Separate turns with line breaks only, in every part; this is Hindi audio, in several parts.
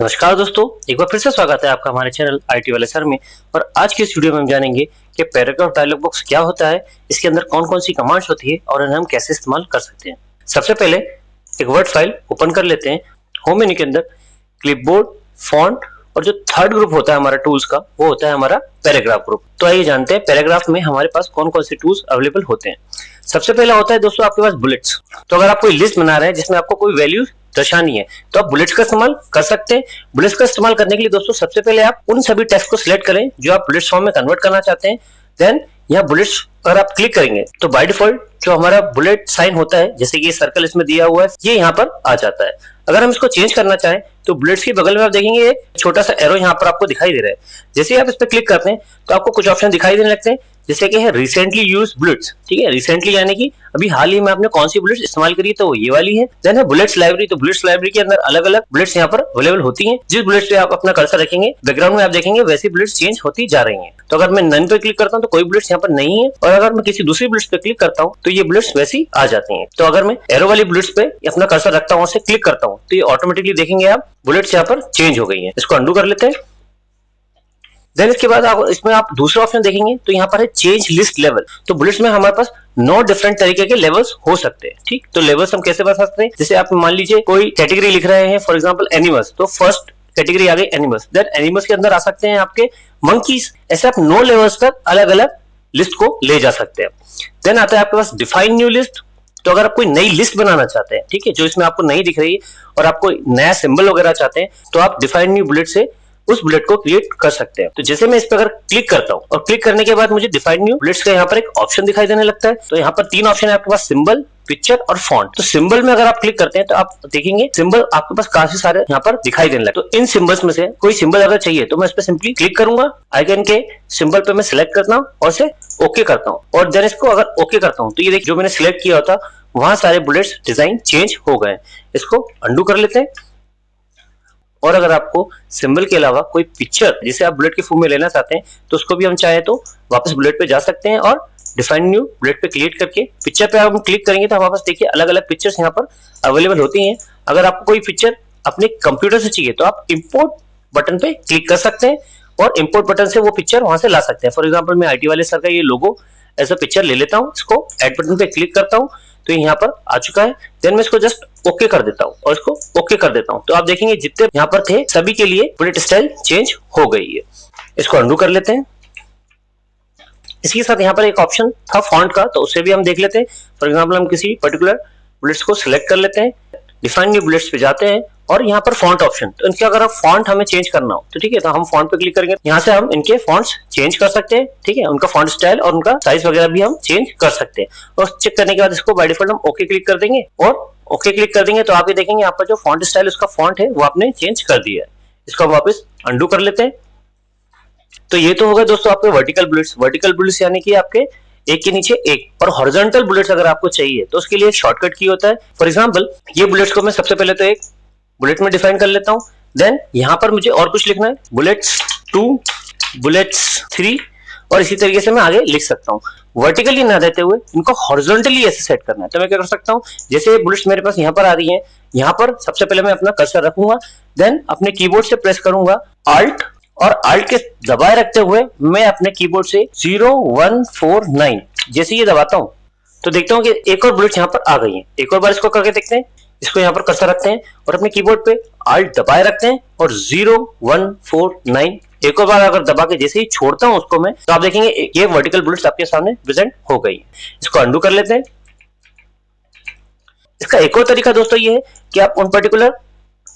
नमस्कार दोस्तों, एक बार फिर से स्वागत है आपका हमारे चैनल आईटी वाले सर में। और आज की इस वीडियो में हम जानेंगे कि पैराग्राफ डायलॉग बॉक्स क्या होता है, इसके अंदर कौन-कौन सी कमांड्स होती है और इन्हें हम कैसे इस्तेमाल कर सकते हैं। सबसे पहले एक वर्ड फाइल ओपन कर लेते हैं। होम मेन्यू के अंदर क्लिपबोर्ड, फॉन्ट और जो थर्ड ग्रुप होता है हमारा टूल्स का, वो होता है हमारा पैराग्राफ ग्रुप। तो आइए जानते हैं पैराग्राफ में हमारे पास कौन-कौन से टूल्स अवेलेबल होते हैं। सबसे पहला होता है दोस्तों आपके पास बुलेट्स। तो अगर आप कोई लिस्ट बना रहे हैं जिसमें आपको कोई वैल्यू दर्शानी है तो आप बुलेट्स का इस्तेमाल कर सकते हैं। बुलेट्स का इस्तेमाल करने के लिए दोस्तों सबसे पहले आप उन सभी टेक्स्ट को सिलेक्ट करें जो आप बुलेट्स फॉर्म में कन्वर्ट करना चाहते हैं। देन यहाँ बुलेट्स अगर आप क्लिक करेंगे तो बाय डिफॉल्ट जो हमारा बुलेट साइन होता है, जैसे कि ये सर्कल इसमें दिया हुआ है, ये यहाँ पर आ जाता है। अगर हम इसको चेंज करना चाहें तो बुलेट्स के बगल में आप देखेंगे एक छोटा सा एरो यहाँ पर आपको दिखाई दे रहा है। जैसे ही आप इस पर क्लिक करते हैं तो आपको कुछ ऑप्शन दिखाई देने लगते हैं, जैसे कि है रिसेंटली यूज्ड बुलेट्स। ठीक है, रिसेंटली यानी कि अभी हाल ही में आपने कौन सी बुलेट्स इस्तेमाल करी है, तो वो ये वाली है। देन है बुलेट्स लाइब्रेरी। तो बुलेट्स लाइब्रेरी के अंदर अलग अलग बुलेट्स यहाँ पर अवेलेबल होती हैं। जिस बुलेट्स पे आप अपना कर्सर रखेंगे बैकग्राउंड में आप देखेंगे वैसी बुलेट्स चेंज होती जा रही हैं। तो अगर मैं नन पे क्लिक करता हूँ तो कोई बुलेट्स यहाँ पर नहीं है, और अगर मैं किसी दूसरी बुलेट्स पे क्लिक करता हूँ तो ये बुलेट्स वैसी आ जाती हैं। तो अगर मैं एरो वाली बुलेट्स पे अपना कर्सर रखता हूँ, उससे क्लिक करता हूँ, तो ये ऑटोमेटिकली देखेंगे आप बुलेट्स यहाँ पर चेंज हो गई है। इसको अंडू कर लेते हैं। देन इसके बाद इसमें आप दूसरा ऑप्शन देखेंगे तो यहाँ पर है चेंज लिस्ट लेवल। तो बुलेट्स में हमारे पास 9 डिफरेंट तरीके के लेवल्स हो सकते हैं। ठीक, तो लेवल्स हम कैसे बता सकते हैं, जैसे आप मान लीजिए कोई कैटेगरी लिख रहे हैं, फॉर एग्जांपल एनिमल्स, तो फर्स्ट कैटेगरी आ गई एनिमल्स। देन एनिमल्स के अंदर आ सकते हैं आपके मंकीज। ऐसे आप 9 लेवल्स तक अलग अलग लिस्ट को ले जा सकते हैं। देन आता है आपके पास डिफाइन न्यू लिस्ट। तो अगर आप कोई नई लिस्ट बनाना चाहते हैं, ठीक है, जो इसमें आपको नहीं दिख रही है, और आपको नया सिंबल वगैरह चाहते हैं, तो आप डिफाइन न्यू बुलेट से उस बुलेट को क्रिएट कर सकते हैं। तो जैसे मैं इस पर अगर क्लिक करता हूं और क्लिक करने के बाद मुझे डिफाइन न्यू बुलेट्स का यहाँ पर एक ऑप्शन दिखाई देने लगता है। तो यहाँ पर 3 ऑप्शन है आपके पास, सिंबल, पिक्चर और फॉन्ट। तो सिंबल में अगर आप क्लिक करते हैं तो आप देखेंगे सिंबल आपके पास काफी सारे यहाँ पर दिखाई देने लगे। तो इन सिंबल्स में से कोई सिंबल अगर चाहिए तो मैं इस पर सिंपली क्लिक करूंगा, आइकन के सिंबल पे मैं सिलेक्ट करता हूँ और इसे ओके करता हूँ। और देन इसको अगर ओके करता हूँ तो ये देखिए जो मैंने सिलेक्ट किया होता वहां सारे बुलेट्स डिजाइन चेंज हो गए। इसको अंडू कर लेते हैं। और अगर आपको सिंबल के अलावा कोई पिक्चर जिसे आप बुलेट के फॉर्म में लेना चाहते हैं तो उसको भी हम चाहे तो वापस बुलेट पे जा सकते हैं और डिफाइन न्यू बुलेट पे क्लिक करके पिक्चर पे हम क्लिक करेंगे तो हमारे पास देखिए अलग अलग पिक्चर्स यहाँ पर अवेलेबल होती हैं। अगर आपको कोई पिक्चर अपने कंप्यूटर से चाहिए तो आप इंपोर्ट बटन पे क्लिक कर सकते हैं और इंपोर्ट बटन से वो पिक्चर वहां से ला सकते हैं। फॉर एग्जाम्पल मैं आईटी वाले सर का ये लोगो एज अ पिक्चर ले लेता हूँ, इसको एड बटन पे क्लिक करता हूँ तो यहाँ पर आ चुका है। देन मैं इसको जस्ट ओके कर देता हूँ और इसको ओके कर देता हूँ। तो आप देखेंगे जितने यहाँ पर थे सभी के लिए बुलेट स्टाइल चेंज हो गई है। इसको अंडू कर लेते हैं। इसके साथ यहाँ पर एक ऑप्शन था फॉन्ट का, तो उससे भी हम देख लेते हैं। फॉर एग्जाम्पल हम किसी पर्टिकुलर बुलेट्स को सिलेक्ट कर लेते हैं, डिफाइन न्यू बुलेट्स पे जाते हैं और यहाँ पर फॉन्ट ऑप्शन, तो इनके अगर फॉन्ट हमें चेंज करना हो तो ठीक है, तो हम फॉन्ट पे क्लिक करेंगे, यहाँ से हम इनके फॉन्ट्स चेंज कर सकते हैं। ठीक है, उनका फॉन्ट स्टाइल और उनका साइज वगैरह भी हम चेंज कर सकते हैं। और चेक करने के बाद इसको बाय डिफॉल्ट हम ओके क्लिक कर देंगे और ओके क्लिक कर देंगे तो आप ये देखेंगे आपका जो फॉन्ट स्टाइल उसका फॉन्ट है वो आपने चेंज कर दिया है। इसको हम वापस अंडू कर लेते हैं। तो ये तो होगा दोस्तों आपके वर्टिकल बुलेट्स। वर्टिकल बुलेट्स यानी कि आपके एक के नीचे एक। और हॉरिजॉन्टल बुलेट्स अगर आपको चाहिए तो उसके लिए एक शॉर्टकट की होता है। फॉर एग्जांपल ये बुलेट्स को मैं सबसे पहले तो एक बुलेट में डिफाइन कर लेता हूं। देन यहां पर मुझे और कुछ लिखना है, बुलेट्स 2, बुलेट्स 3, और इसी तरीके से मैं आगे लिख सकता हूं। वर्टिकली ना देते हुए इनको हॉरिजॉन्टली ऐसे सेट करना है। तो मैं क्या कर सकता हूं, जैसे बुलेट्स मेरे पास यहां पर आ रही हैं, यहां पर सबसे पहले मैं अपना कर्सर रखूंगा। देन अपने कीबोर्ड से प्रेस करूंगा Alt और Alt के दबाए रखते हुए मैं अपने कीबोर्ड से 0149 जैसे ये दबाता हूं तो देखता हूं कि एक और बुलेट यहां पर आ गई है। एक और बार इसको करके देखते हैं। इसको यहां पर कर्सर रखते हैं और अपने कीबोर्ड पे Alt दबाए रखते हैं और 0149 एक और बार अगर दबा के जैसे ही छोड़ता हूं उसको मैं, तो आप देखेंगे ये वर्टिकल बुलेट्स आपके सामने प्रेजेंट हो गई है। इसको अंडू कर लेते हैं। इसका एक और तरीका दोस्तों ये है कि आप उन पर्टिकुलर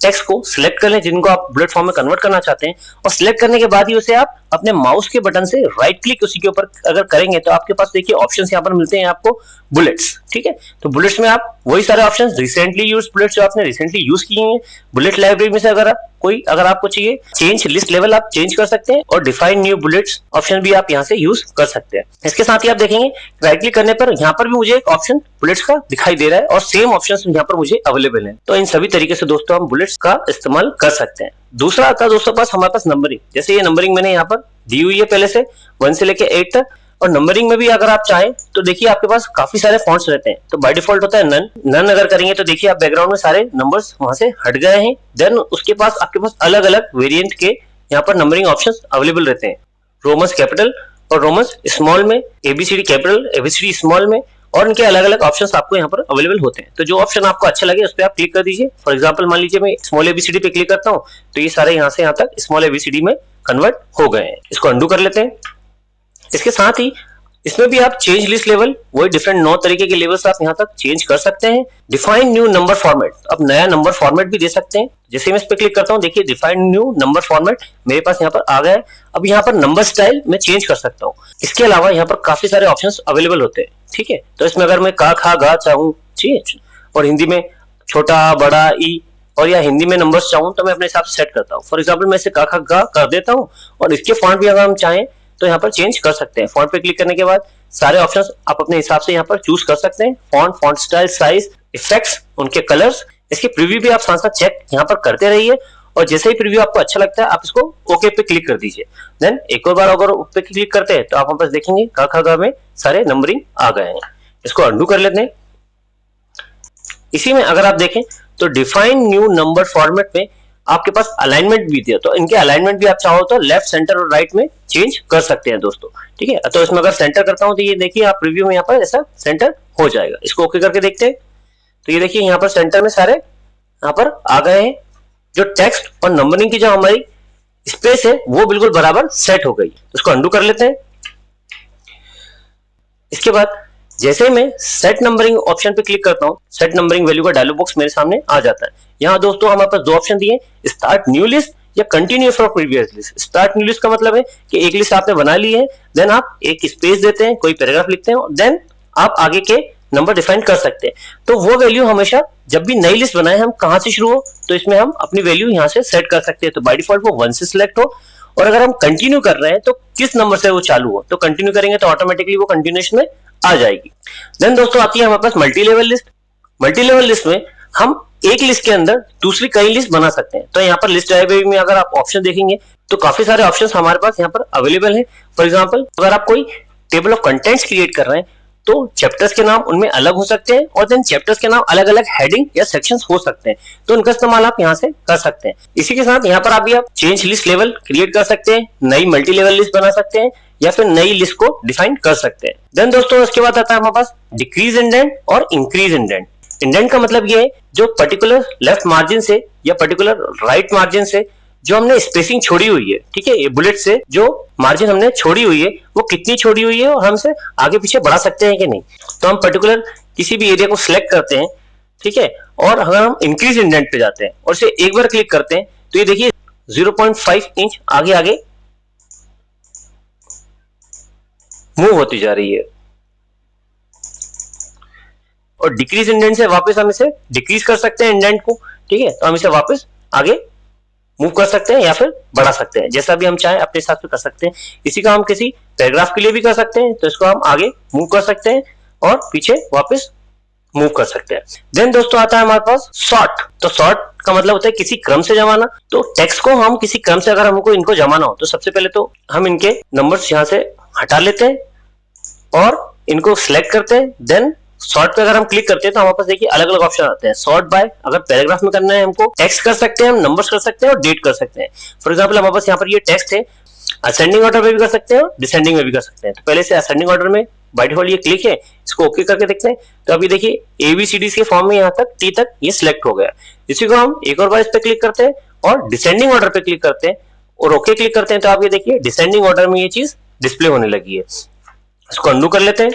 टेक्स्ट को सिलेक्ट कर लें जिनको आप बुलेट फॉर्म में कन्वर्ट करना चाहते हैं, और सिलेक्ट करने के बाद ही उसे आप अपने माउस के बटन से राइट क्लिक उसी के ऊपर अगर करेंगे तो आपके पास देखिए ऑप्शंस यहाँ पर मिलते हैं आपको बुलेट्स। ठीक है, तो बुलेट्स में आप वही सारे ऑप्शंस रिसेंटली यूज्ड बुलेट्स जो आपने रिसेंटली यूज किए हैं, बुलेट लाइब्रेरी में से अगर आपको चाहिए चेंज लिस्ट लेवल आप चेंज कर सकते हैं, और डिफाइन न्यू बुलेट्स ऑप्शन भी आप यहाँ से यूज कर सकते हैं। इसके साथ ही आप देखेंगे राइट क्लिक करने पर यहाँ पर भी मुझे एक ऑप्शन बुलेट्स का दिखाई दे रहा है और सेम ऑप्शंस यहाँ पर मुझे अवेलेबल है। तो इन सभी तरीके से दोस्तों हम बुलेट्स का इस्तेमाल कर सकते हैं। दूसरा आता है दोस्तों पास हमारे पास नंबरिंग। जैसे ये नंबरिंग मैंने यहाँ पर दी हुई है पहले से 1 से लेके 8 तक, और नंबरिंग में भी अगर आप चाहें तो देखिए आपके पास काफी सारे फॉन्ट्स रहते हैं, तो बाय डिफॉल्ट होता है नन। नन अगर करेंगे तो देखिए आप बैकग्राउंड में सारे नंबर्स वहां से हट गए हैं। देन उसके पास आपके पास अलग अलग वेरिएंट के यहाँ पर नंबरिंग ऑप्शंस अवेलेबल रहते हैं, रोमन्स कैपिटल और रोमन्स स्मॉल में, एबीसीडी कैपिटल एबीसीडी स्मॉल में, और इनके अलग अलग ऑप्शंस आपको यहाँ पर अवेलेबल होते हैं। तो जो ऑप्शन आपको अच्छा लगे उस पर आप क्लिक कर दीजिए। फॉर एग्जांपल मान लीजिए मैं स्मॉल एबीसीडी पे क्लिक करता हूँ तो ये सारे यहाँ से यहाँ तक स्मॉल एबीसीडी में कन्वर्ट हो गए हैं। इसको अंडू कर लेते हैं। इसके साथ ही इसमें भी आप चेंज लिस्ट लेवल, वही डिफरेंट 9 तरीके के लेवल्स आप यहाँ तक चेंज कर सकते हैं। डिफाइन न्यू नंबर फॉर्मेट, अब नया नंबर फॉर्मेट भी दे सकते हैं। जैसे मैं इस पे क्लिक करता हूँ देखिए डिफाइन न्यू नंबर फॉर्मेट मेरे पास यहाँ पर आ गया है। अब यहाँ पर नंबर स्टाइल मैं चेंज कर सकता हूँ। इसके अलावा यहाँ पर काफी सारे ऑप्शंस अवेलेबल होते हैं, ठीक है। तो इसमें अगर मैं का खा गा चाहूँ, ठीक है, और हिंदी में छोटा बड़ा ई, और या हिंदी में नंबर्स चाहूँ तो मैं अपने हिसाब से सेट करता हूँ। फॉर एग्जाम्पल मैं इसे का खा गा कर देता हूँ और इसके फॉन्ट भी अगर हम चाहें तो यहाँ पर चेंज कर सकते हैं। फॉन्ट पे क्लिक करने के बाद सारे ऑप्शंस आप अपने हिसाब से यहाँ पर चूज कर सकते हैं। Font, font style, size, effects, उनके कलर्स, इसकी प्रीव्यू भी आप साथ साथ चेक यहाँ पर करते रहिए। और जैसे ही प्रीव्यू आपको अच्छा लगता है आप इसको ओके पे क्लिक कर दीजिए। देन एक और बार अगर पे क्लिक करते हैं तो आप वापस देखेंगे का खा गा में सारे नंबरिंग आ गए हैं। इसको अंडू कर लेते हैं। इसी में अगर आप देखें तो डिफाइन न्यू नंबर फॉर्मेट में आपके पास अलाइनमेंट भी दिया, तो इनके अलाइनमेंट भी आप चाहो तो लेफ्ट, सेंटर और राइट में चेंज कर सकते हैं दोस्तों, ठीक है। तो इसमें अगर सेंटर करता हूं तो ये देखिए आप प्रीव्यू में यहाँ पर ऐसा सेंटर हो जाएगा। इसको ओके करके देखते हैं तो ये देखिए यहाँ पर सेंटर में सारे यहाँ पर आ गए हैं। जो टेक्स्ट और नंबरिंग की जो हमारी स्पेस है वो बिल्कुल बराबर सेट हो गई। इसको अंडू कर लेते हैं। इसके बाद जैसे मैं सेट नंबरिंग ऑप्शन पे क्लिक करता हूं, सेट नंबरिंग वैल्यू का डायलॉग बॉक्स मेरे सामने आ जाता है। यहाँ दोस्तों हमारे पास दो ऑप्शन दिए, स्टार्ट न्यू लिस्ट या continue from previous list. Start new list का मतलब है कि एक लिस्ट आपने बना ली है, देन आप एक स्पेस देते हैं, कोई पैराग्राफ लिखते हैं, देन आप आगे के नंबर डिफाइन कर सकते हैं। तो वो वैल्यू हमेशा जब भी नई लिस्ट बनाए हम कहां से शुरू हो तो इसमें हम अपनी वैल्यू यहाँ से सेट कर सकते हैं। तो बाय डिफॉल्ट वो 1 से सिलेक्ट हो, और अगर हम कंटिन्यू कर रहे हैं तो किस नंबर से वो चालू हो, तो कंटिन्यू करेंगे तो ऑटोमेटिकली वो कंटिन्यूएशन में आ जाएगी। देन दोस्तों आती है हमारे पास multi level list. Multi level list में हम एक लिस्ट के अंदर दूसरी कई लिस्ट बना सकते हैं। तो यहाँ पर लिस्ट लाइब्रेरी में अगर आप ऑप्शन देखेंगे तो काफी सारे ऑप्शंस हमारे पास यहाँ पर अवेलेबल है। फॉर एग्जांपल अगर आप कोई टेबल ऑफ कंटेंट्स क्रिएट कर रहे हैं तो चैप्टर्स के नाम उनमें अलग हो सकते हैं, और देन चैप्टर्स के नाम अलग अलग हेडिंग या सेक्शंस हो सकते हैं, तो उनका इस्तेमाल आप यहाँ से कर सकते हैं। इसी के साथ यहाँ पर आप चेंज लिस्ट लेवल क्रिएट कर सकते हैं, नई मल्टी लेवल लिस्ट बना सकते हैं, या फिर नई लिस्ट को डिफाइन कर सकते हैं। देन दोस्तों उसके बाद आता है हमारे पास डिक्रीज इंडेंट और इंक्रीज इंडेंट। इंडेंट का मतलब ये है जो पर्टिकुलर लेफ्ट मार्जिन से या पर्टिकुलर राइट मार्जिन से जो हमने स्पेसिंग छोड़ी हुई है, ठीक है, ये बुलेट से जो मार्जिन हमने छोड़ी हुई है वो कितनी छोड़ी हुई है और हमसे आगे पीछे बढ़ा सकते हैं कि नहीं। तो हम पर्टिकुलर किसी भी एरिया को सिलेक्ट करते हैं, ठीक है, और अगर हम इंक्रीज इंडेंट पे जाते हैं और इसे एक बार क्लिक करते हैं तो ये देखिए 0.5 इंच आगे आगे मूव होती जा रही है। और डिक्रीज इंडेंट से वापस हम इसे डिक्रीज कर सकते हैं इंडेंट को, ठीक है, तो हम इसे वापस आगे मूव कर सकते हैं या फिर बढ़ा सकते हैं, जैसा भी हम चाहें अपने हिसाब से कर सकते हैं। इसी का हम किसी पैराग्राफ के लिए भी कर सकते हैं, तो इसको हम आगे मूव कर सकते हैं और पीछे वापस मूव कर सकते हैं। देन दोस्तों आता है हमारे पास सॉर्ट। तो सॉर्ट का मतलब होता है किसी क्रम से जमाना। तो टेक्स्ट को हम किसी क्रम से अगर हमको इनको जमाना हो तो सबसे पहले तो हम इनके नंबर्स यहाँ से हटा लेते हैं और इनको सिलेक्ट करते हैं। देन सॉर्ट पे अगर हम क्लिक करते हैं तो हमारे पास देखिए अलग अलग ऑप्शन आते हैं। सॉर्ट बाय, अगर पैराग्राफ में करना है हमको टेक्स्ट कर सकते हैं, हम नंबर्स कर सकते हैं और डेट कर सकते हैं। फॉर एग्जांपल हमारे पास यहाँ पर ये टेक्स्ट है, असेंडिंग ऑर्डर में भी कर सकते हैं और डिसेंडिंग में भी कर सकते हैं। तो पहले से असेंडिंग ऑर्डर में बाय डिफॉल्ट ये क्लिक है, इसको ओके करके देखते हैं। तो अभी देखिए एबीसीडी के फॉर्म में यहाँ तक टी तक ये सिलेक्ट हो गया। इसी को हम एक और बार इस पे क्लिक करते हैं और डिसेंडिंग ऑर्डर पे क्लिक करते हैं और ओके क्लिक करते हैं, तो आप ये देखिए डिसेंडिंग ऑर्डर में ये चीज डिस्प्ले होने लगी है। इसको अंडू कर लेते हैं।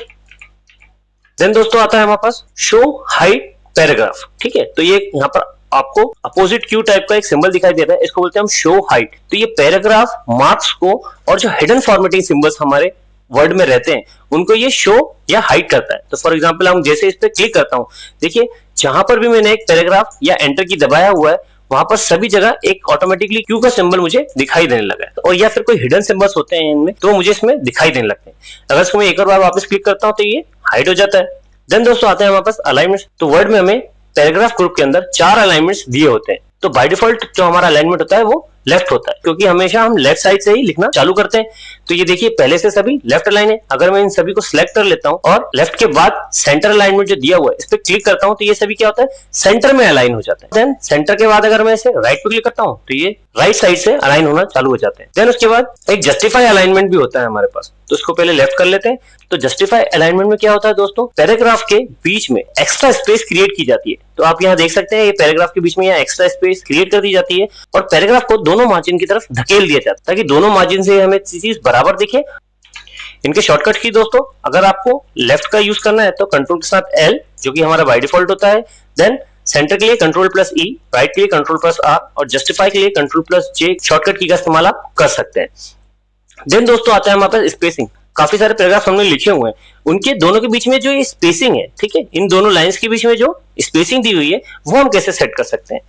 देन दोस्तों आता है हमारे पास शो हाइड पैराग्राफ, ठीक है। तो ये यहाँ पर आपको अपोजिट क्यू टाइप का एक सिंबल दिखाई दे रहा है, इसको बोलते हैं हम शो हाइड। तो ये पैराग्राफ मार्क्स को और जो हिडन फॉर्मेटिंग सिंबल्स हमारे वर्ड में रहते हैं उनको ये शो या हाइड करता है। तो फॉर एग्जांपल हम जैसे इस पे क्लिक करता हूं, देखिए जहां पर भी मैंने एक पैराग्राफ या एंटर की दबाया हुआ है वहां पर सभी जगह एक ऑटोमेटिकली क्यू का सिंबल मुझे दिखाई देने लगा है, और या फिर कोई हिडन सिंबल्स होते हैं इनमें तो मुझे इसमें दिखाई देने लगते हैं। अगर इसको मैं एक और बार वापस क्लिक करता हूं तो ये हाइड हो जाता है। देन दोस्तों आते हैं हमारे पास अलाइनमेंट। तो वर्ड में हमें पैराग्राफ ग्रुप के अंदर 4 अलाइनमेंट्स दिए होते हैं। तो बाय डिफॉल्ट जो हमारा अलाइनमेंट होता है वो लेफ्ट होता है, क्योंकि हमेशा हम लेफ्ट साइड से ही लिखना चालू करते हैं। तो ये देखिए पहले से सभी लेफ्ट अलाइन है। अगर मैं इन सभी को सिलेक्ट कर लेता हूं और लेफ्ट के बाद सेंटर अलाइनमेंट जो दिया हुआ है इस पे क्लिक करता हूं तो ये सभी क्या होता है, सेंटर में अलाइन हो जाता है। देन सेंटर के बाद अगर मैं इसे राइट पे क्लिक करता हूं तो ये राइट साइड से अलाइन होना चालू हो जाते हैं। देन उसके बाद एक जस्टिफाई अलाइनमेंट भी होता है हमारे पास, तो इसको पहले लेफ्ट कर लेते हैं। तो जस्टिफाई अलाइनमेंट में क्या होता है दोस्तों, पैराग्राफ के बीच में एक्स्ट्रा स्पेस क्रिएट की जाती है। तो आप यहाँ देख सकते हैं ये पैराग्राफ के बीच में यहाँ एक्स्ट्रा स्पेस क्रिएट कर दी जाती है और पैराग्राफ को दोनों मार्जिन की तरफ धकेल दिया जाता है ताकि दोनों मार्जिन से हमें चीज बराबर दिखे। इनके शॉर्टकट की दोस्तों, अगर आपको लेफ्ट का यूज करना है तो कंट्रोल के साथ एल जो कि हमारा बाय डिफॉल्ट होता है। देन सेंटर के लिए कंट्रोल प्लस ई, राइट के लिए कंट्रोल प्लस आर और जस्टिफाई के लिए कंट्रोल प्लस जे शॉर्टकट की का इस्तेमाल आप कर सकते हैं। देन दोस्तों आता है हमारे पास स्पेसिंग। काफी सारे पैराग्राफ हमने लिखे हुए हैं, उनके दोनों के बीच में जो ये स्पेसिंग है, ठीक है, इन दोनों लाइंस के बीच में जो स्पेसिंग दी हुई है वो हम कैसे सेट कर सकते हैं।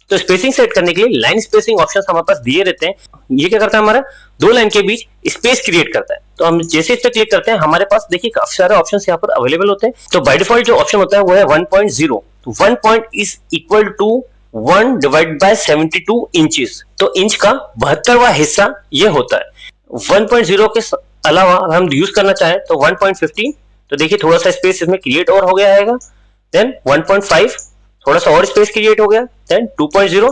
तो स्पेसिंग सेट करने के लिए लाइन स्पेसिंग ऑप्शंस हमारे पास दिए रहते हैं। ये क्या करता है, हमारा दो लाइन के बीच स्पेस क्रिएट करता है। तो हम जैसे इस पे क्लिक करते हैं हमारे पास देखिए काफी सारे ऑप्शंस यहाँ पर अवेलेबल होते हैं। तो बाय डिफॉल्ट जो ऑप्शन होता है वो है 1.0। तो 1 point is equal to 1 divide by 72 inches. तो इंच का 72वां हिस्सा ये होता है। 1.0 के अलावा अगर हम यूज करना चाहें तो 1.15, तो देखिए थोड़ा सा स्पेस इसमें क्रिएट और हो गया है। देन 1.5 थोड़ा सा और स्पेस क्रिएट हो गया। देन 2.0,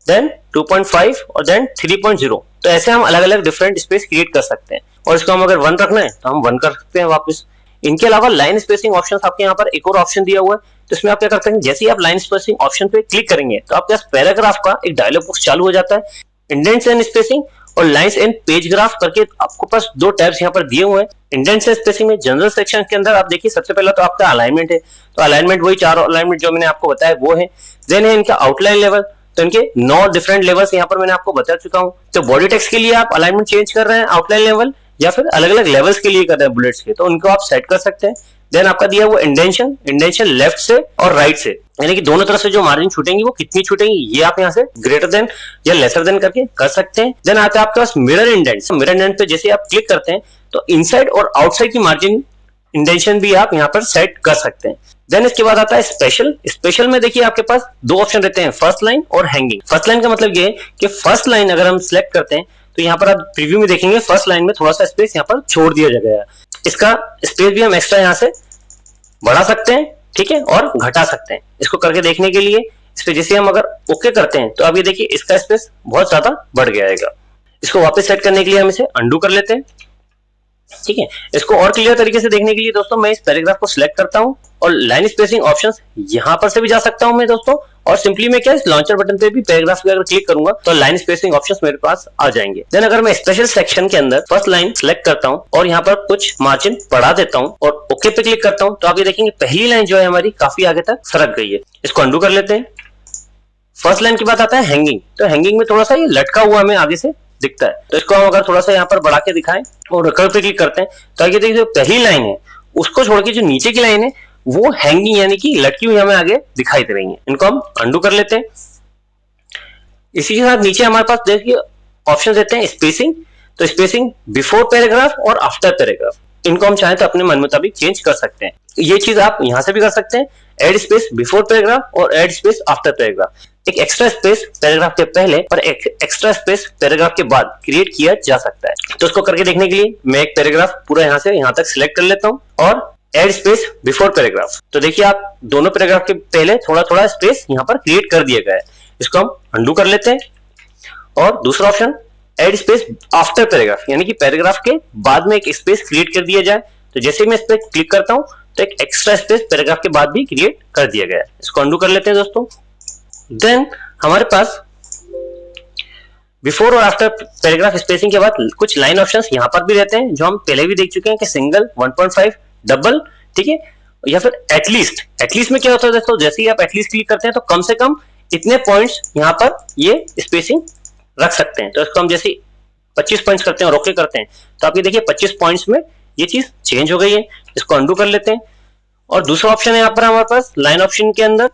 देन 2.5 और देन 3.0। तो ऐसे हम अलग अलग डिफरेंट स्पेस क्रिएट कर सकते हैं और इसको हम अगर 1 रखना है तो हम 1 कर सकते हैं वापस। इनके अलावा लाइन स्पेसिंग ऑप्शन आपके यहाँ पर एक और ऑप्शन दिया हुआ है। तो इसमें आप क्या करते हैं, जैसे ही आप लाइन स्पेसिंग ऑप्शन पे क्लिक करेंगे तो आपके पास पैराग्राफ का एक डायलॉग बॉक्स चालू हो जाता है। इंडेंट्स एंड स्पेसिंग और लाइंस एंड पेज ग्राफ करके आपको पास दो टैब्स यहाँ पर दिए हुए हैं। इंडेंट्स एंड स्पेसिंग में जनरल सेक्शन के अंदर आप देखिए सबसे पहला तो आपका अलाइनमेंट है। तो अलाइनमेंट वही 4 अलाइनमेंट जो मैंने आपको बताया वो है। देन है इनका आउटलाइन लेवल, तो इनके 9 डिफरेंट लेवल्स यहाँ पर मैंने आपको बता चुका हूँ। तो बॉडी टेक्स्ट के लिए आप अलाइनमेंट चेंज कर रहे हैं आउटलाइन लेवल या फिर अलग अलग लेवल्स के लिए कर रहे हैं बुलेट्स के, तो उनको आप सेट कर सकते हैं। देन आपका दिया वो इंडेंशन लेफ्ट से और राइट से, यानी कि दोनों तरफ से जो मार्जिन छूटेंगी वो कितनी छूटेंगी ये आप यहाँ से ग्रेटर देन या लेसर देन करके कर सकते हैं। देन आता है आपके पास मिरर इंडेंट्स। मिरर इंडेंट पे जैसे आप क्लिक करते हैं तो इनसाइड और आउटसाइड की मार्जिन इंडेंशन भी आप यहाँ पर सेट कर सकते हैं। देन इसके बाद आता है स्पेशल। स्पेशल में देखिए आपके पास दो ऑप्शन रहते हैं, फर्स्ट लाइन और हैंगिंग। फर्स्ट लाइन का मतलब ये है कि फर्स्ट लाइन अगर हम सिलेक्ट करते हैं तो यहाँ पर आप प्रीव्यू में देखेंगे फर्स्ट लाइन में थोड़ा सा स्पेस यहाँ पर छोड़ दिया गया है। इसका स्पेस भी हम एक्स्ट्रा यहाँ से बढ़ा सकते हैं, ठीक है, और घटा सकते हैं। इसको करके देखने के लिए इस पे जैसे हम अगर ओके करते हैं तो अब ये देखिए इसका स्पेस बहुत ज्यादा बढ़ गया है। इसको वापस सेट करने के लिए हम इसे अंडू कर लेते हैं, ठीक है। इसको और क्लियर तरीके से देखने के लिए दोस्तों मैं इस पैराग्राफ को सिलेक्ट करता हूं और लाइन स्पेसिंग ऑप्शंस यहां पर से भी जा सकता हूं मैं दोस्तों, और सिंपली मैं क्या इस लॉन्चर बटन पे भी पैराग्राफ पे अगर क्लिक करूंगा तो लाइन स्पेसिंग ऑप्शंस मेरे पास आ जाएंगे। देन अगर मैं स्पेशल सेक्शन के अंदर फर्स्ट लाइन सिलेक्ट करता हूं और यहां पर कुछ मार्जिन बढ़ा देता हूं और ओके पे क्लिक करता हूं तो आप ये देखेंगे पहली लाइन जो है हमारी काफी आगे तक सरक गई है। इसको अंडू कर लेते हैं। फर्स्ट लाइन के बाद आता है हैंगिंग। तो हैंगिंग में थोड़ा सा ये लटका हुआ हमें आगे से दिखता है, तो इसको हम अगर थोड़ा सा यहाँ पर बढ़ा के दिखाएं और रिकर्व पे क्लिक करते हैं तो आगे देखिए जो पहली लाइन है उसको छोड़ के जो नीचे की लाइन है वो हैंगिंग यानी कि लटकी हुई हमें आगे दिखाई दे रही है। इनको हम अंडू कर लेते हैं। इसी के साथ नीचे हमारे पास देखिए ऑप्शन देते हैं स्पेसिंग। तो स्पेसिंग बिफोर पैराग्राफ और आफ्टर पैराग्राफ, इनको हम चाहें तो अपने मन मुताबिक चेंज कर सकते हैं। ये चीज आप यहां से भी कर सकते हैं, एड स्पेस बिफोर पैराग्राफ और एड स्पेस आफ्टर पैराग्राफ। एक एक्स्ट्रा स्पेस पैराग्राफ के पहले और एक एक्स्ट्रा स्पेस पैराग्राफ के बाद क्रिएट किया जा सकता है। तो इसको करके देखने के लिए मैं एक पैराग्राफ पूरा यहां से यहां तक सिलेक्ट कर लेता हूं और एड स्पेस बिफोर पैराग्राफ। तो देखिए आप दोनों पैराग्राफ के पहले थोड़ा थोड़ा स्पेस यहां पर क्रिएट कर दिया गया है। इसको हम अंडू कर लेते हैं और दूसरा option add space after paragraph, यानी कि पैराग्राफ के बाद में एक स्पेस क्रिएट कर दिया जाए। तो जैसे मैं इस पर क्लिक करता हूं तो एक एक्स्ट्रा स्पेस पैराग्राफ के बाद भी क्रिएट कर दिया गया है। इसको अंडू कर लेते हैं दोस्तों। देन हमारे पास बिफोर और आफ्टर पैराग्राफ स्पेसिंग के बाद कुछ लाइन ऑप्शंस यहां पर भी रहते हैं जो हम पहले भी देख चुके हैं कि सिंगल, 1.5, डबल, ठीक है, या फिर एटलीस्ट। एटलीस्ट में क्या होता है दोस्तों, जैसे ही आप एटलीस्ट क्लिक करते हैं तो कम से कम इतने पॉइंट्स यहां पर ये स्पेसिंग रख सकते हैं। तो इसको हम जैसे 25 पॉइंट्स करते हैं और ओके करते हैं तो आप ये देखिए 25 पॉइंट्स में ये चीज चेंज हो गई है। इसको अंडू कर लेते हैं और दूसरा ऑप्शन है यहाँ पर हमारे पास लाइन ऑप्शन के अंदर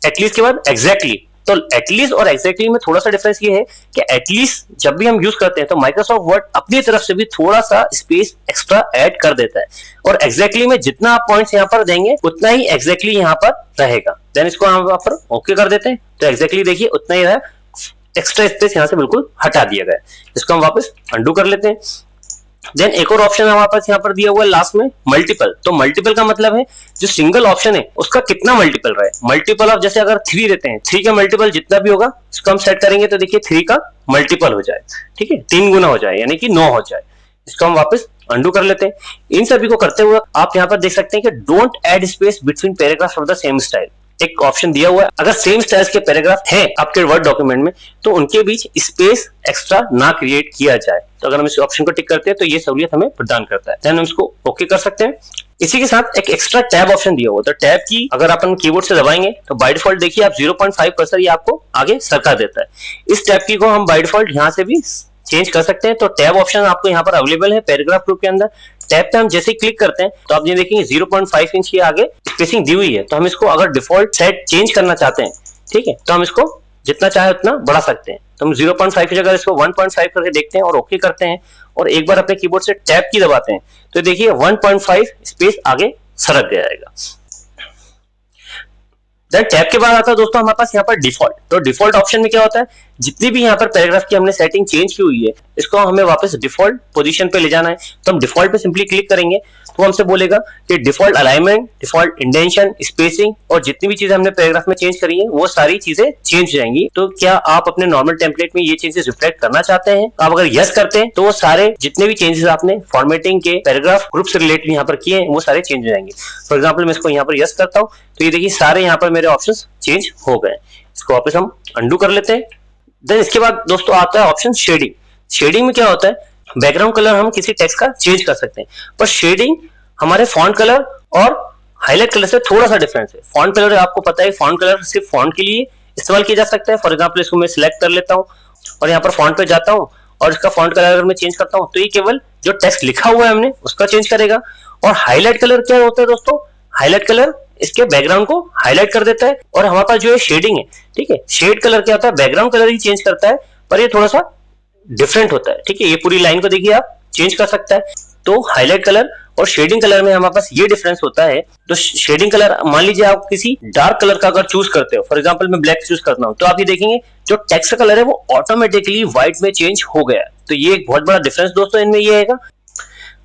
एटलीस्ट के बाद एग्जैक्टली। तो एटलीस्ट और एग्जैक्टली में थोड़ा सा डिफरेंस ये है कि एटलीस्ट जब भी हम यूज करते हैं तो माइक्रोसॉफ्ट वर्ड अपनी तरफ से भी थोड़ा सा स्पेस एक्स्ट्रा ऐड कर देता है, और एग्जैक्टली में जितना आप पॉइंट्स यहाँ पर देंगे उतना ही एग्जैक्टली यहाँ पर रहेगा। देन इसको हम यहाँ पर ओके कर देते हैं तो एग्जैक्टली देखिए उतना ही रहा। एक्स्ट्रा स्पेस यहाँ से बिल्कुल हटा दिया गया है। इसको हम वापस अंडू कर लेते हैं। देन एक और ऑप्शन हमारे पास यहाँ पर दिया हुआ है लास्ट में मल्टीपल। तो मल्टीपल का मतलब है जो सिंगल ऑप्शन है उसका कितना मल्टीपल रहा है। मल्टीपल ऑफ जैसे अगर 3 देते हैं, 3 का मल्टीपल जितना भी होगा इसको हम सेट करेंगे तो देखिए 3 का मल्टीपल हो जाए, ठीक है, 3 गुना हो जाए यानी कि 9 हो जाए। इसको हम वापस अंडू कर लेते हैं। इन सभी को करते हुए आप यहाँ पर देख सकते हैं कि don't add space between paragraph of the same style, एक ऑप्शन दिया हुआ है। अगर सेम स्टाइल्स के पैराग्राफ हैं आपके वर्ड डॉक्यूमेंट में तो उनके बीच स्पेस एक्स्ट्रा ना क्रिएट किया जाए। तो अगर हम इस ऑप्शन को टिक करते हैं तो ये सहूलियत हमें प्रदान करता है। देन हम इसको ओके कर सकते हैं। इसी के साथ एक एक्स्ट्रा टैब ऑप्शन दिया हुआ है। तो टैब की अगर अपन कीबोर्ड से दबाएंगे तो बाय डिफॉल्ट देखिए आप 0.5 कर्सर ये आपको आगे सरका देता है। इस टैब की को हम बाय डिफॉल्ट यहाँ से भी चेंज कर सकते हैं। तो टैब ऑप्शन आपको यहाँ पर अवेलेबल है पैराग्राफ ग्रुप के अंदर। टैब पे हम जैसे क्लिक करते हैं तो आप ये देखेंगे 0.5 इंच की आगे स्पेसिंग दी हुई है। तो हम इसको अगर डिफॉल्ट सेट चेंज करना चाहते हैं, ठीक है, तो हम इसको जितना चाहे उतना बढ़ा सकते हैं। तो हम 0.5 की जगह इसको 1.5 करके देखते हैं और ओके करते हैं और एक बार अपने कीबोर्ड से टैब की दबाते हैं तो देखिए 1.5 स्पेस आगे सरक जाएगा। देन टैब के बाद आता है दोस्तों हमारे पास यहाँ पर डिफॉल्ट। तो डिफॉल्ट ऑप्शन में क्या होता है, जितनी भी यहाँ पर पैराग्राफ की हमने सेटिंग चेंज की हुई है इसको हमें वापस डिफॉल्ट पोजीशन पे ले जाना है। तो हम डिफॉल्ट पे सिंपली क्लिक करेंगे तो हमसे बोलेगा कि डिफॉल्ट अलाइनमेंट, डिफॉल्ट इंडेंशन, स्पेसिंग और जितनी भी चीजें हमने पैराग्राफ में चेंज करी है वो सारी चीजें चेंज हो जाएंगी। तो क्या आप अपने नॉर्मल टेम्पलेट में ये चेंजेस रिफ्लेक्ट करना चाहते हैं? आप अगर यस करते हैं तो वो सारे जितने भी चेंजेस आपने फॉर्मेटिंग के पैराग्राफ ग्रुप से रिलेटेड यहाँ पर किए हैं वो सारे चेंज हो जाएंगे। फॉर एग्जाम्पल मैं इसको यहाँ पर यस करता हूँ तो ये देखिए सारे यहाँ पर मेरे ऑप्शन चेंज हो गए। इसको वापस हम अंडू कर लेते हैं। देन इसके बाद दोस्तों आता है ऑप्शन शेडिंग। शेडिंग में क्या होता है, बैकग्राउंड कलर हम किसी टेक्स्ट का चेंज कर सकते हैं पर शेडिंग हमारे फॉन्ट कलर और हाईलाइट कलर से थोड़ा सा डिफरेंस है। फॉन्ट कलर आपको पता है फॉन्ट कलर सिर्फ फॉन्ट के लिए इस्तेमाल किया जा सकता है। फॉर एग्जाम्पल इसको मैं सिलेक्ट कर लेता हूँ और यहाँ पर फॉन्ट पे जाता हूँ और इसका फॉन्ट कलर अगर मैं चेंज करता हूँ तो ये केवल जो टेक्स्ट लिखा हुआ है हमने उसका चेंज करेगा। और हाईलाइट कलर क्या होता है दोस्तों, हाईलाइट कलर इसके बैकग्राउंड को हाईलाइट कर देता है। और हमारे पास जो है शेडिंग है, ठीक है, शेड कलर क्या होता है, बैकग्राउंड कलर ही चेंज करता है पर ये थोड़ा सा डिफरेंट होता है, ठीक है। ये पूरी लाइन को देखिए आप चेंज कर सकता है। तो हाईलाइट कलर और शेडिंग कलर में हमारे पास ये डिफरेंस होता है। तो शेडिंग कलर मान लीजिए आप किसी डार्क कलर का अगर चूज करते हो, फॉर एग्जांपल मैं ब्लैक चूज करता हूं तो आप ये देखेंगे जो टेक्स्ट का कलर है वो ऑटोमेटिकली व्हाइट में चेंज हो गया। तो ये एक बहुत बड़ा डिफरेंस दोस्तों इनमें ये है।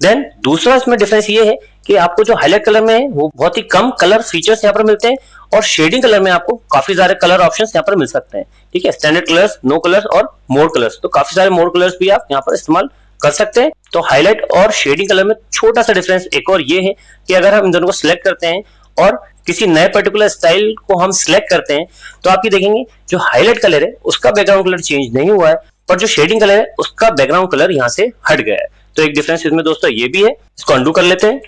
देन दूसरा इसमें डिफरेंस ये है कि आपको जो हाईलाइट कलर में है वो बहुत ही कम कलर फीचर्स यहाँ पर मिलते हैं और शेडिंग कलर में आपको काफी सारे कलर ऑप्शंस यहाँ पर मिल सकते हैं, ठीक है। स्टैंडर्ड कलर्स, नो कलर्स और मोर कलर्स, तो काफी सारे मोर कलर्स भी आप यहाँ पर इस्तेमाल कर सकते हैं। तो हाईलाइट और शेडिंग कलर में छोटा सा डिफरेंस एक और ये है कि अगर हम इन दोनों को सिलेक्ट करते हैं और किसी नए पर्टिकुलर स्टाइल को हम सिलेक्ट करते हैं तो आप ये देखेंगे जो हाईलाइट कलर है उसका बैकग्राउंड कलर चेंज नहीं हुआ है पर जो शेडिंग कलर है उसका बैकग्राउंड कलर यहाँ से हट गया है। तो एक डिफरेंस इसमें दोस्तों ये भी है। इसको अंडू कर लेते हैं।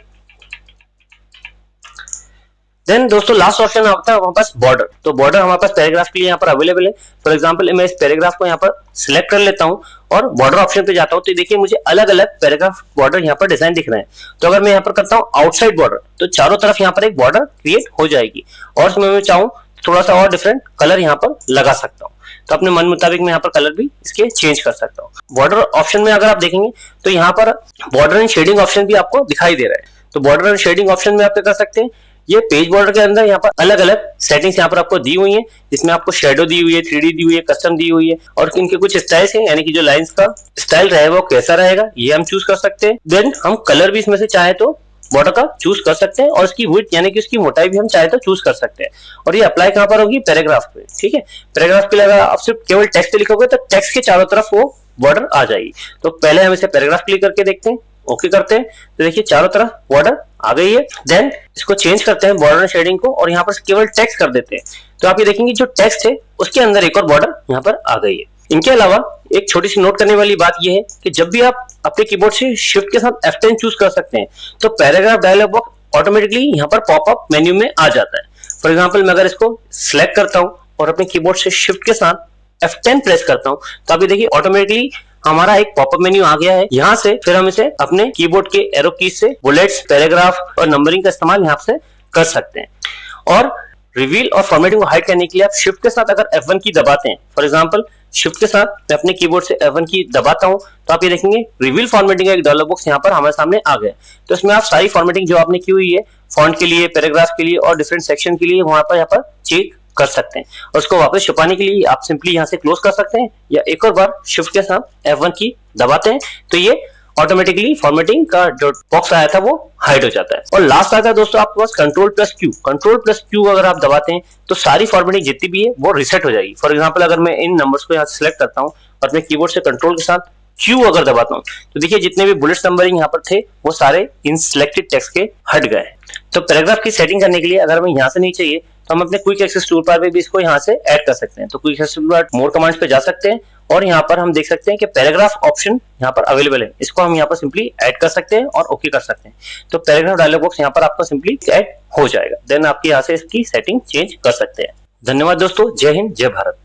देन दोस्तों लास्ट ऑप्शन आता है हमारे पास बॉर्डर। तो बॉर्डर हमारे पास पैराग्राफ के लिए यहाँ पर अवेलेबल है। फॉर एग्जांपल मैं इस पैराग्राफ को यहाँ पर सिलेक्ट कर लेता हूँ और बॉर्डर ऑप्शन पे जाता हूँ तो देखिए मुझे अलग अलग पैराग्राफ बॉर्डर यहाँ पर डिजाइन दिख रहे हैं। तो अगर मैं यहाँ पर करता हूँ आउटसाइड बॉर्डर तो चारों तरफ यहाँ पर एक बॉर्डर क्रिएट हो जाएगी और इसमें मैं चाहूँ थोड़ा सा और डिफरेंट कलर यहाँ पर लगा सकता हूँ। तो अपने मन मुताबिक मैं यहाँ पर कलर भी इसके चेंज कर सकता हूँ। बॉर्डर ऑप्शन में अगर आप देखेंगे तो यहाँ पर बॉर्डर एंड शेडिंग ऑप्शन भी आपको दिखाई दे रहा है। तो बॉर्डर एंड शेडिंग ऑप्शन में आप क्या कर सकते हैं, ये पेज बॉर्डर के अंदर यहाँ पर अलग अलग सेटिंग्स यहाँ पर आपको दी हुई है जिसमें आपको शेडो दी हुई है, 3D दी हुई है, कस्टम दी हुई है और इनके कुछ स्टाइल्स हैं यानी कि जो लाइंस का स्टाइल रहेगा वो कैसा रहेगा ये हम चूज कर सकते हैं। देन हम कलर भी इसमें से चाहे तो बॉर्डर का चूज कर सकते हैं और इसकी विड्थ यानी कि उसकी मोटाई भी हम चाहे तो चूज कर सकते हैं। और ये अप्लाई कहां पर होगी, पैराग्राफ पे, ठीक है। पैराग्राफ के लिए अगर आप सिर्फ केवल टेक्स्ट लिखोगे तो टेक्स्ट के चारों तरफ वो बॉर्डर आ जाएगी। तो पहले हम इसे पैराग्राफ क्लिक करके देखते हैं, ओके करते हैं तो देखिए चारों तरफ बॉर्डर आ गई है। देन इसको चेंज करते हैं बॉर्डर शेडिंग को और यहाँ पर केवल टेक्स्ट कर देते हैं तो आप ये देखेंगे जो टेक्स्ट है उसके अंदर एक और बॉर्डर यहाँ पर आ गई है। इनके अलावा एक छोटी सी नोट करने वाली बात यह है कि जब भी आप अपने कीबोर्ड से शिफ्ट के साथ F10 चूज कर सकते हैं तो पैराग्राफ डायलॉग बॉक्स ऑटोमेटिकली यहाँ पर पॉपअप मेन्यू में आ जाता है। फॉर एग्जांपल मैं अगर इसको सिलेक्ट करता हूँ और अपने कीबोर्ड से शिफ्ट के साथ F10 प्रेस करता हूँ तो अभी देखिए ऑटोमेटिकली हमारा एक पॉपअप मेन्यू आ गया है। यहाँ से फिर हम इसे अपने कीबोर्ड के एरो कीज से बुलेट्स, पैराग्राफ और नंबरिंग का इस्तेमाल यहाँ से कर सकते हैं। और रिवील और फॉर्मेटिंग को हाइड करने के लिए आप शिफ्ट के साथ अगर F1 की दबाते हैं, फॉर एग्जांपल शिफ्ट के साथ मैं अपने कीबोर्ड से F1 की दबाता हूं तो आप ये देखेंगे रिवील फॉर्मेटिंग का एक डायलॉग बॉक्स यहाँ पर हमारे सामने आ गया। तो इसमें आप सारी फॉर्मेटिंग जो आपने की हुई है फॉन्ट के लिए, पैराग्राफ के लिए और डिफरेंट सेक्शन के लिए वहां पर यहाँ पर चेक कर सकते हैं। और उसको वापस छुपाने के लिए आप सिंपली यहाँ से क्लोज कर सकते हैं या एक और बार शिफ्ट के साथ F1 की दबाते हैं तो ये ऑटोमेटिकली फॉर्मेटिंग का जो बॉक्स आया था वो हाइड हो जाता है। और लास्ट आता है दोस्तों आपके पास कंट्रोल प्लस क्यू अगर आप दबाते हैं तो सारी फॉर्मेटिंग जितनी भी है वो रिसेट हो जाएगी। फॉर एग्जांपल अगर मैं इन नंबर्स को यहाँ से सिलेक्ट करता हूँ और अपने कीबोर्ड से कंट्रोल के साथ क्यू अगर दबाता हूँ तो देखिए जितने भी बुलेट्स नंबरिंग यहाँ पर थे वो सारे इन सिलेक्टेड टेक्स्ट के हट गए। तो पैराग्राफ की सेटिंग करने के लिए अगर हमें यहाँ से नहीं चाहिए तो हम अपने क्विक एक्सेस टूल बार पे भी इसको यहाँ से ऐड कर सकते हैं। तो क्विक एक्सेस टूल बार मोर कमांड्स पे जा सकते हैं और यहाँ पर हम देख सकते हैं कि पैराग्राफ ऑप्शन यहाँ पर अवेलेबल है, इसको हम यहाँ पर सिंपली ऐड कर सकते हैं और ओके कर सकते हैं। तो पैराग्राफ डायलॉग बॉक्स यहाँ पर आपका सिंपली ऐड हो जाएगा। देन आपके यहाँ से इसकी सेटिंग चेंज कर सकते हैं। धन्यवाद दोस्तों, जय हिंद जय भारत।